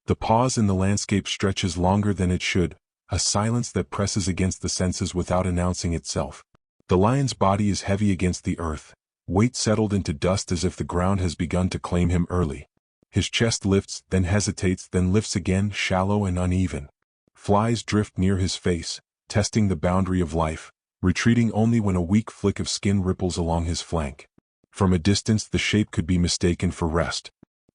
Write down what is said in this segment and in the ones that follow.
The pause in the landscape stretches longer than it should, a silence that presses against the senses without announcing itself. The lion's body is heavy against the earth, weight settled into dust as if the ground has begun to claim him early. His chest lifts, then hesitates, then lifts again, shallow and uneven. Flies drift near his face, testing the boundary of life, retreating only when a weak flick of skin ripples along his flank. From a distance the shape could be mistaken for rest.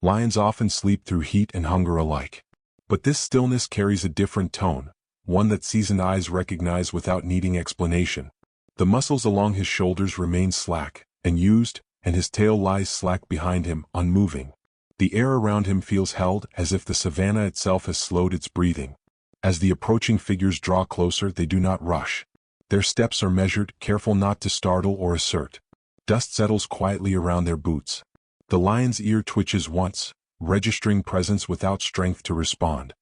Lions often sleep through heat and hunger alike. But this stillness carries a different tone, one that seasoned eyes recognize without needing explanation. The muscles along his shoulders remain slack, unused, and his tail lies slack behind him, unmoving. The air around him feels held, as if the savanna itself has slowed its breathing. As the approaching figures draw closer, they do not rush. Their steps are measured, careful not to startle or assert. Dust settles quietly around their boots. The lion's ear twitches once, registering presence without strength to respond.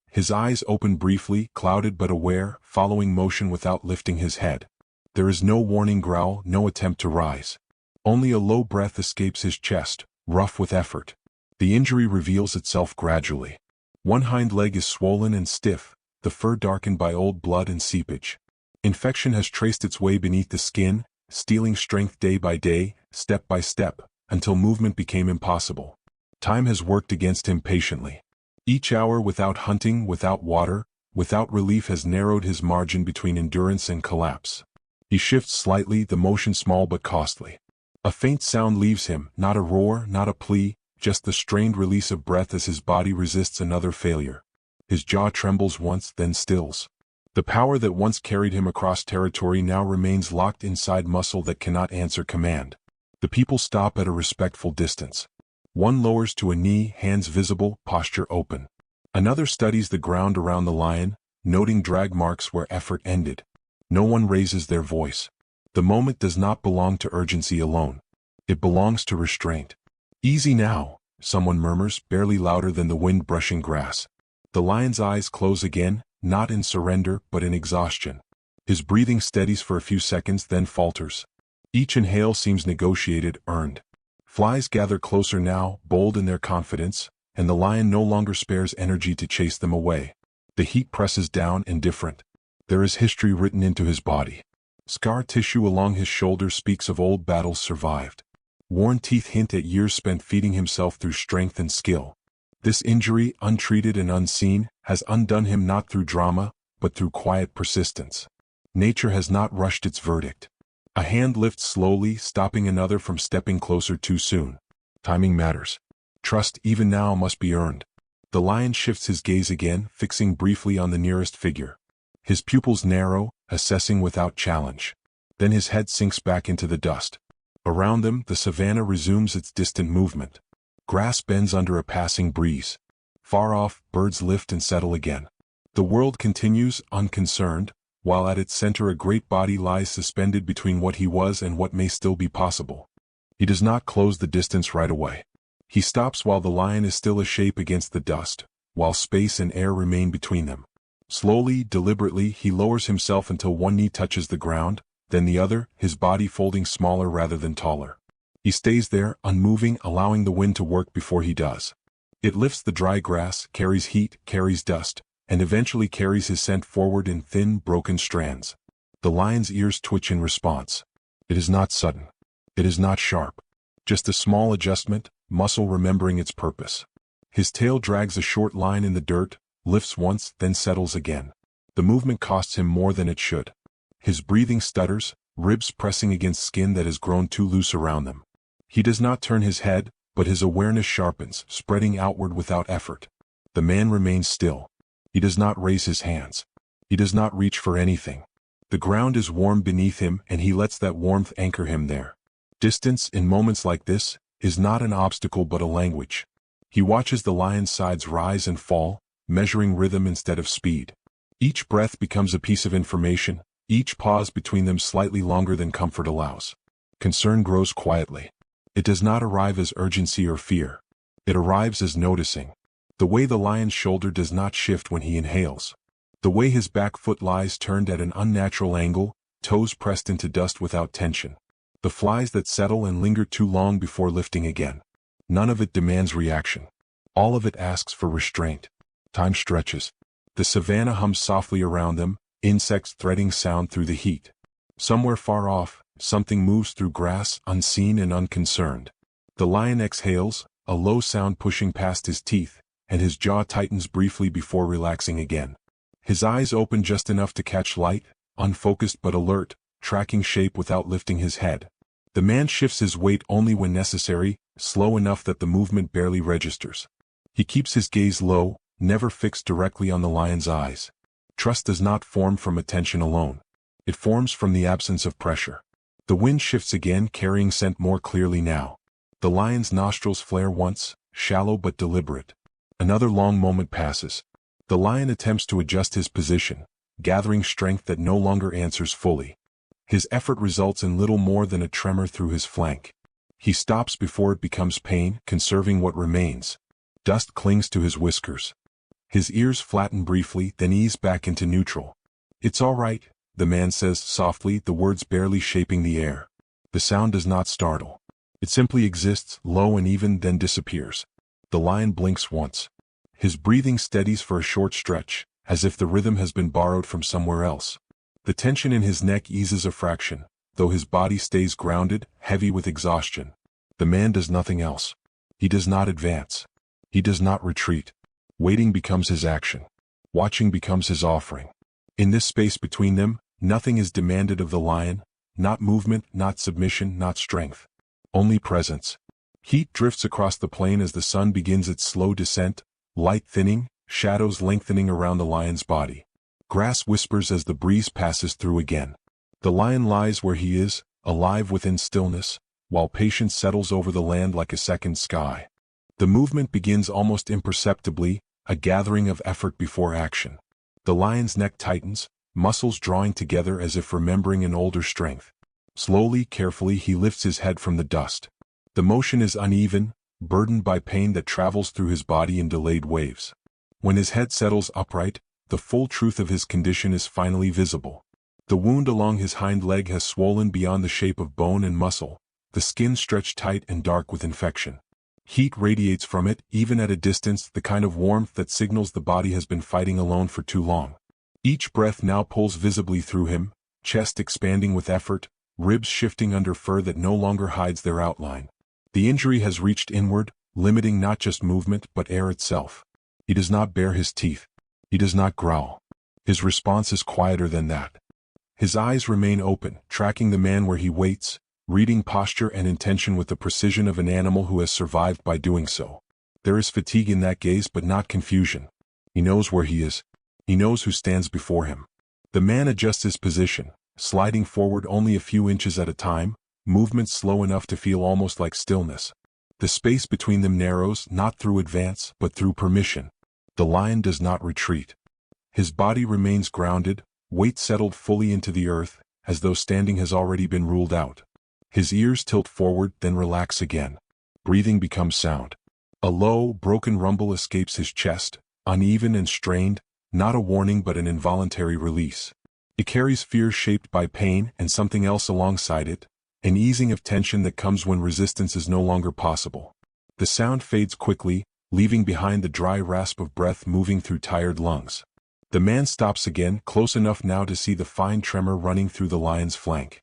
His eyes open briefly, clouded but aware, following motion without lifting his head. There is no warning growl, no attempt to rise. Only a low breath escapes his chest, rough with effort. The injury reveals itself gradually. One hind leg is swollen and stiff, the fur darkened by old blood and seepage. Infection has traced its way beneath the skin, stealing strength day by day, step by step, until movement became impossible. Time has worked against him patiently. Each hour without hunting, without water, without relief has narrowed his margin between endurance and collapse. He shifts slightly, the motion small but costly. A faint sound leaves him, not a roar, not a plea, just the strained release of breath as his body resists another failure. His jaw trembles once, then stills. The power that once carried him across territory now remains locked inside muscle that cannot answer command. The people stop at a respectful distance. One lowers to a knee, hands visible, posture open. Another studies the ground around the lion, noting drag marks where effort ended. No one raises their voice. The moment does not belong to urgency alone. It belongs to restraint. "Easy now," someone murmurs, barely louder than the wind brushing grass. The lion's eyes close again, not in surrender, but in exhaustion. His breathing steadies for a few seconds, then falters. Each inhale seems negotiated, earned. Flies gather closer now, bold in their confidence, and the lion no longer spares energy to chase them away. The heat presses down, indifferent. There is history written into his body. Scar tissue along his shoulder speaks of old battles survived. Worn teeth hint at years spent feeding himself through strength and skill. This injury, untreated and unseen, has undone him not through drama, but through quiet persistence. Nature has not rushed its verdict. A hand lifts slowly, stopping another from stepping closer too soon. Timing matters. Trust, even now, must be earned. The lion shifts his gaze again, fixing briefly on the nearest figure. His pupils narrow, assessing without challenge. Then his head sinks back into the dust. Around them, the savanna resumes its distant movement. Grass bends under a passing breeze. Far off, birds lift and settle again. The world continues, unconcerned, while at its center a great body lies suspended between what he was and what may still be possible. He does not close the distance right away. He stops while the lion is still a shape against the dust, while space and air remain between them. Slowly, deliberately, he lowers himself until one knee touches the ground, then the other, his body folding smaller rather than taller. He stays there, unmoving, allowing the wind to work before he does. It lifts the dry grass, carries heat, carries dust, and eventually carries his scent forward in thin, broken strands. The lion's ears twitch in response. It is not sudden. It is not sharp. Just a small adjustment, muscle remembering its purpose. His tail drags a short line in the dirt, lifts once, then settles again. The movement costs him more than it should. His breathing stutters, ribs pressing against skin that has grown too loose around them. He does not turn his head, but his awareness sharpens, spreading outward without effort. The man remains still. He does not raise his hands. He does not reach for anything. The ground is warm beneath him, and he lets that warmth anchor him there. Distance, in moments like this, is not an obstacle but a language. He watches the lion's sides rise and fall, measuring rhythm instead of speed. Each breath becomes a piece of information, each pause between them slightly longer than comfort allows. Concern grows quietly. It does not arrive as urgency or fear. It arrives as noticing. The way the lion's shoulder does not shift when he inhales. The way his back foot lies turned at an unnatural angle, toes pressed into dust without tension. The flies that settle and linger too long before lifting again. None of it demands reaction. All of it asks for restraint. Time stretches. The savanna hums softly around them, insects threading sound through the heat. Somewhere far off, something moves through grass, unseen and unconcerned. The lion exhales, a low sound pushing past his teeth, and his jaw tightens briefly before relaxing again. His eyes open just enough to catch light, unfocused but alert, tracking shape without lifting his head. The man shifts his weight only when necessary, slow enough that the movement barely registers. He keeps his gaze low, never fixed directly on the lion's eyes. Trust does not form from attention alone. It forms from the absence of pressure. The wind shifts again, carrying scent more clearly now. The lion's nostrils flare once, shallow but deliberate. Another long moment passes. The lion attempts to adjust his position, gathering strength that no longer answers fully. His effort results in little more than a tremor through his flank. He stops before it becomes pain, conserving what remains. Dust clings to his whiskers. His ears flatten briefly, then ease back into neutral. "It's all right," the man says softly, the words barely shaping the air. The sound does not startle. It simply exists, low and even, then disappears. The lion blinks once. His breathing steadies for a short stretch, as if the rhythm has been borrowed from somewhere else. The tension in his neck eases a fraction, though his body stays grounded, heavy with exhaustion. The man does nothing else. He does not advance. He does not retreat. Waiting becomes his action. Watching becomes his offering. In this space between them, nothing is demanded of the lion, not movement, not submission, not strength. Only presence. Heat drifts across the plain as the sun begins its slow descent, light thinning, shadows lengthening around the lion's body. Grass whispers as the breeze passes through again. The lion lies where he is, alive within stillness, while patience settles over the land like a second sky. The movement begins almost imperceptibly, a gathering of effort before action. The lion's neck tightens, muscles drawing together as if remembering an older strength. Slowly, carefully, he lifts his head from the dust. The motion is uneven, burdened by pain that travels through his body in delayed waves. When his head settles upright, the full truth of his condition is finally visible. The wound along his hind leg has swollen beyond the shape of bone and muscle, the skin stretched tight and dark with infection. Heat radiates from it, even at a distance, the kind of warmth that signals the body has been fighting alone for too long. Each breath now pulls visibly through him, chest expanding with effort, ribs shifting under fur that no longer hides their outline. The injury has reached inward, limiting not just movement but air itself. He does not bare his teeth. He does not growl. His response is quieter than that. His eyes remain open, tracking the man where he waits, reading posture and intention with the precision of an animal who has survived by doing so. There is fatigue in that gaze but not confusion. He knows where he is. He knows who stands before him. The man adjusts his position, sliding forward only a few inches at a time, movement slow enough to feel almost like stillness. The space between them narrows, not through advance, but through permission. The lion does not retreat. His body remains grounded, weight settled fully into the earth, as though standing has already been ruled out. His ears tilt forward, then relax again. Breathing becomes sound. A low, broken rumble escapes his chest, uneven and strained, not a warning but an involuntary release. It carries fear shaped by pain and something else alongside it, an easing of tension that comes when resistance is no longer possible. The sound fades quickly, leaving behind the dry rasp of breath moving through tired lungs. The man stops again, close enough now to see the fine tremor running through the lion's flank.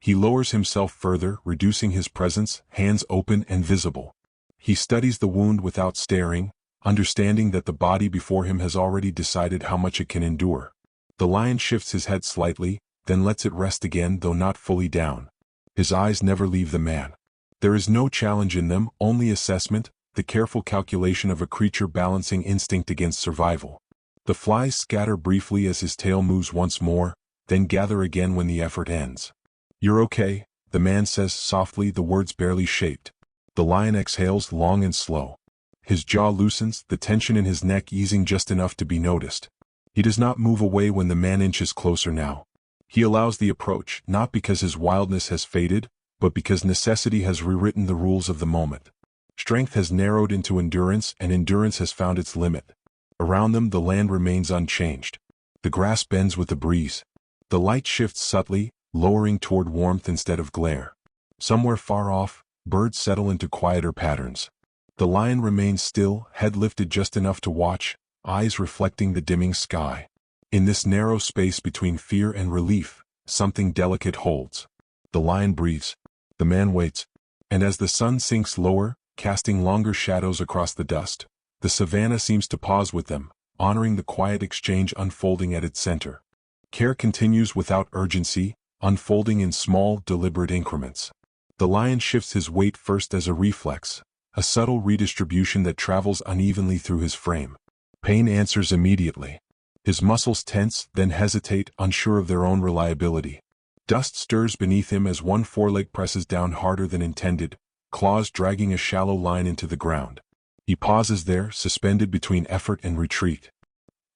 He lowers himself further, reducing his presence, hands open and visible. He studies the wound without staring, understanding that the body before him has already decided how much it can endure. The lion shifts his head slightly, then lets it rest again, though not fully down. His eyes never leave the man. There is no challenge in them, only assessment, the careful calculation of a creature balancing instinct against survival. The flies scatter briefly as his tail moves once more, then gather again when the effort ends. "You're okay," the man says softly, the words barely shaped. The lion exhales long and slow. His jaw loosens, the tension in his neck easing just enough to be noticed. He does not move away when the man inches closer now. He allows the approach, not because his wildness has faded, but because necessity has rewritten the rules of the moment. Strength has narrowed into endurance, and endurance has found its limit. Around them the land remains unchanged. The grass bends with the breeze. The light shifts subtly, lowering toward warmth instead of glare. Somewhere far off, birds settle into quieter patterns. The lion remains still, head lifted just enough to watch, eyes reflecting the dimming sky. In this narrow space between fear and relief, something delicate holds. The lion breathes. The man waits. And as the sun sinks lower, casting longer shadows across the dust, the savanna seems to pause with them, honoring the quiet exchange unfolding at its center. Care continues without urgency, unfolding in small, deliberate increments. The lion shifts his weight first as a reflex, a subtle redistribution that travels unevenly through his frame. Pain answers immediately. His muscles tense, then hesitate, unsure of their own reliability. Dust stirs beneath him as one foreleg presses down harder than intended, claws dragging a shallow line into the ground. He pauses there, suspended between effort and retreat.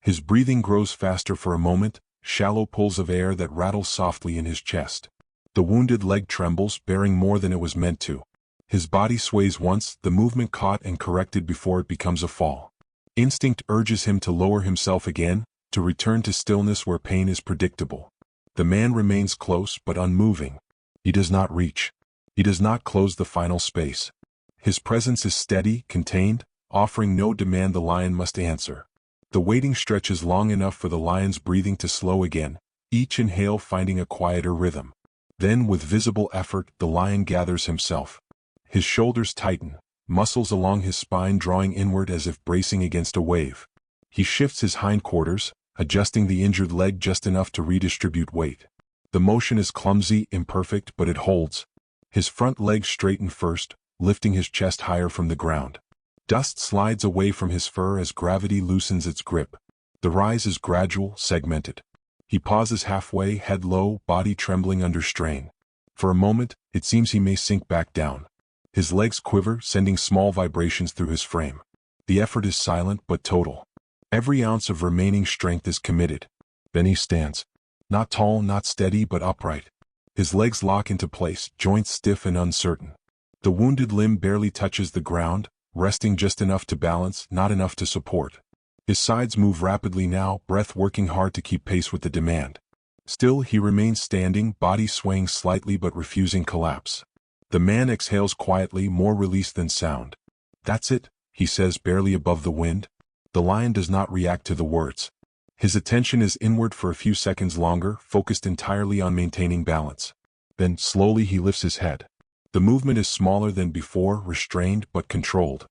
His breathing grows faster for a moment, shallow pulls of air that rattle softly in his chest. The wounded leg trembles, bearing more than it was meant to. His body sways once, the movement caught and corrected before it becomes a fall. Instinct urges him to lower himself again, to return to stillness where pain is predictable. The man remains close but unmoving. He does not reach. He does not close the final space. His presence is steady, contained, offering no demand the lion must answer. The waiting stretches long enough for the lion's breathing to slow again, each inhale finding a quieter rhythm. Then, with visible effort, the lion gathers himself. His shoulders tighten, muscles along his spine drawing inward as if bracing against a wave. He shifts his hindquarters, adjusting the injured leg just enough to redistribute weight. The motion is clumsy, imperfect, but it holds. His front legs straighten first, lifting his chest higher from the ground. Dust slides away from his fur as gravity loosens its grip. The rise is gradual, segmented. He pauses halfway, head low, body trembling under strain. For a moment, it seems he may sink back down. His legs quiver, sending small vibrations through his frame. The effort is silent but total. Every ounce of remaining strength is committed. Then he stands. Not tall, not steady, but upright. His legs lock into place, joints stiff and uncertain. The wounded limb barely touches the ground, resting just enough to balance, not enough to support. His sides move rapidly now, breath working hard to keep pace with the demand. Still, he remains standing, body swaying slightly but refusing collapse. The man exhales quietly, more release than sound. "That's it," he says barely above the wind. The lion does not react to the words. His attention is inward for a few seconds longer, focused entirely on maintaining balance. Then, slowly he lifts his head. The movement is smaller than before, restrained but controlled.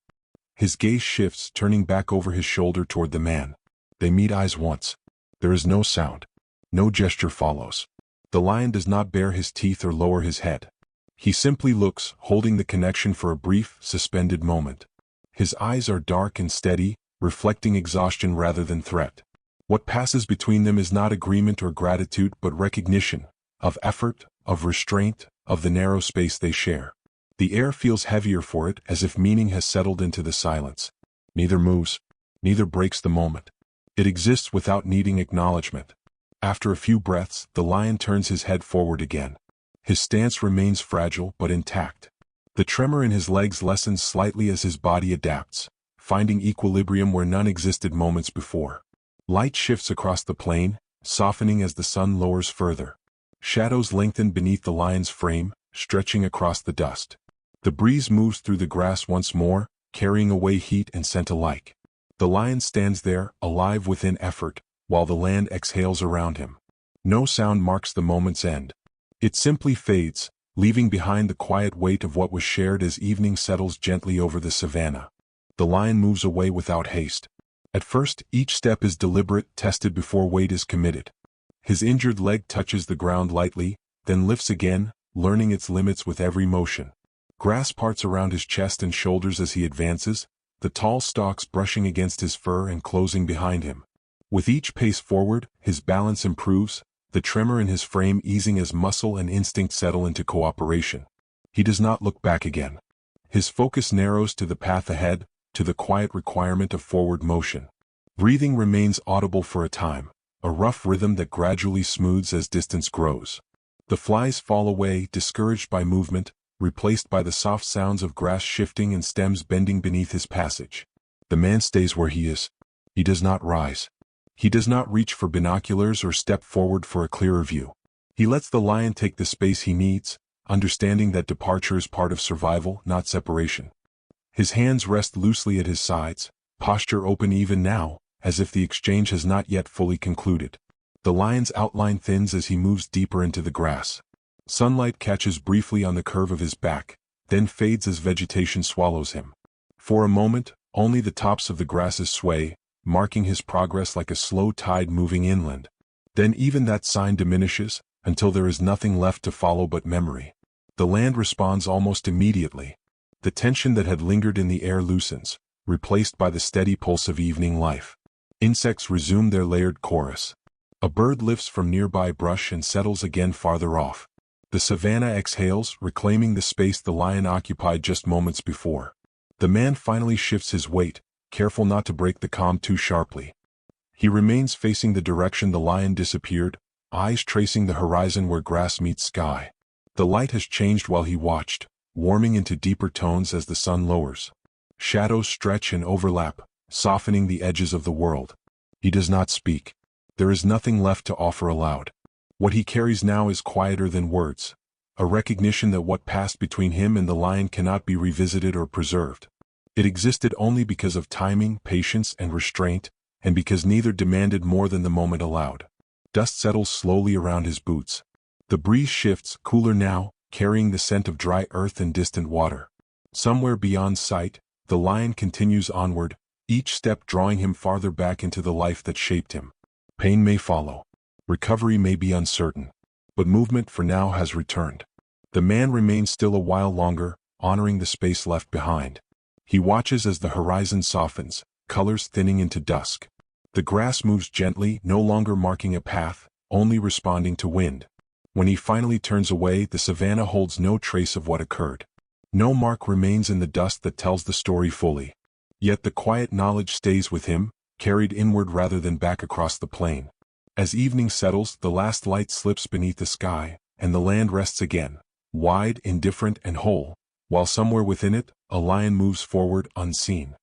His gaze shifts, turning back over his shoulder toward the man. They meet eyes once. There is no sound. No gesture follows. The lion does not bare his teeth or lower his head. He simply looks, holding the connection for a brief, suspended moment. His eyes are dark and steady, reflecting exhaustion rather than threat. What passes between them is not agreement or gratitude but recognition, of effort, of restraint, of the narrow space they share. The air feels heavier for it, as if meaning has settled into the silence. Neither moves. Neither breaks the moment. It exists without needing acknowledgement. After a few breaths, the lion turns his head forward again. His stance remains fragile but intact. The tremor in his legs lessens slightly as his body adapts, finding equilibrium where none existed moments before. Light shifts across the plain, softening as the sun lowers further. Shadows lengthen beneath the lion's frame, stretching across the dust. The breeze moves through the grass once more, carrying away heat and scent alike. The lion stands there, alive within effort, while the land exhales around him. No sound marks the moment's end. It simply fades, leaving behind the quiet weight of what was shared as evening settles gently over the savanna. The lion moves away without haste. At first, each step is deliberate, tested before weight is committed. His injured leg touches the ground lightly, then lifts again, learning its limits with every motion. Grass parts around his chest and shoulders as he advances, the tall stalks brushing against his fur and closing behind him. With each pace forward, his balance improves, the tremor in his frame easing as muscle and instinct settle into cooperation. He does not look back again. His focus narrows to the path ahead, to the quiet requirement of forward motion. Breathing remains audible for a time, a rough rhythm that gradually smooths as distance grows. The flies fall away, discouraged by movement, replaced by the soft sounds of grass shifting and stems bending beneath his passage. The man stays where he is. He does not rise. He does not reach for binoculars or step forward for a clearer view. He lets the lion take the space he needs, understanding that departure is part of survival, not separation. His hands rest loosely at his sides, posture open even now, as if the exchange has not yet fully concluded. The lion's outline thins as he moves deeper into the grass. Sunlight catches briefly on the curve of his back, then fades as vegetation swallows him. For a moment, only the tops of the grasses sway, marking his progress like a slow tide moving inland. Then even that sign diminishes, until there is nothing left to follow but memory. The land responds almost immediately. The tension that had lingered in the air loosens, replaced by the steady pulse of evening life. Insects resume their layered chorus. A bird lifts from nearby brush and settles again farther off. The savanna exhales, reclaiming the space the lion occupied just moments before. The man finally shifts his weight, careful not to break the calm too sharply. He remains facing the direction the lion disappeared, eyes tracing the horizon where grass meets sky. The light has changed while he watched, warming into deeper tones as the sun lowers. Shadows stretch and overlap, softening the edges of the world. He does not speak. There is nothing left to offer aloud. What he carries now is quieter than words, a recognition that what passed between him and the lion cannot be revisited or preserved. It existed only because of timing, patience, and restraint, and because neither demanded more than the moment allowed. Dust settles slowly around his boots. The breeze shifts, cooler now, carrying the scent of dry earth and distant water. Somewhere beyond sight, the lion continues onward, each step drawing him farther back into the life that shaped him. Pain may follow. Recovery may be uncertain. But movement for now has returned. The man remains still a while longer, honoring the space left behind. He watches as the horizon softens, colors thinning into dusk. The grass moves gently, no longer marking a path, only responding to wind. When he finally turns away, the savanna holds no trace of what occurred. No mark remains in the dust that tells the story fully. Yet the quiet knowledge stays with him, carried inward rather than back across the plain. As evening settles, the last light slips beneath the sky, and the land rests again, wide, indifferent, and whole, while somewhere within it, a lion moves forward unseen.